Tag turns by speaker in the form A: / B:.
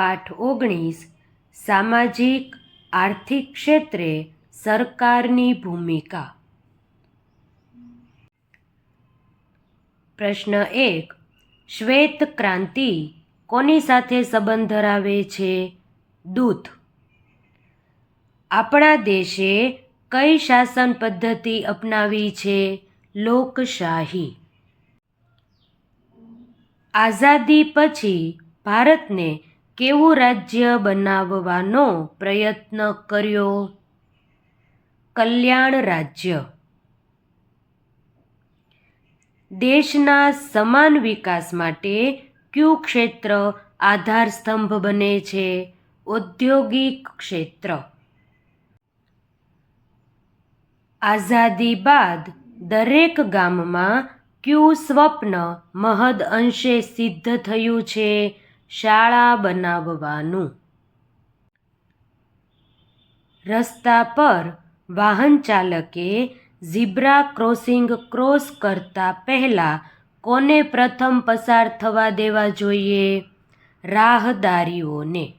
A: પાઠ 19 સામાજિક આર્થિક ક્ષેત્રે સરકારની ભૂમિકા. પ્રશ્ન 1. શ્વેત ક્રાંતિ કોની સાથે સંબંધ ધરાવે છે? દૂત. આપણા દેશે કઈ શાસન પદ્ધતિ અપનાવી છે? લોકશાહી. આઝાદી પછી ભારતને કેવું રાજ્ય બનાવવાનો પ્રયત્ન કર્યો? કલ્યાણ રાજ્ય. દેશના સમાન વિકાસ માટે કયું ક્ષેત્ર આધારસ્તંભ બને છે? ઔદ્યોગિક ક્ષેત્ર. આઝાદી બાદ દરેક ગામમાં કયું સ્વપ્ન મહદ અંશે સિદ્ધ થયું છે? શાળા બનાવવાનું. રસ્તા પર વાહન ચાલકે ઝીબ્રા ક્રોસિંગ ક્રોસ કરતા પહેલા કોને પ્રથમ પસાર થવા દેવા જોઈએ? રાહદારીઓને.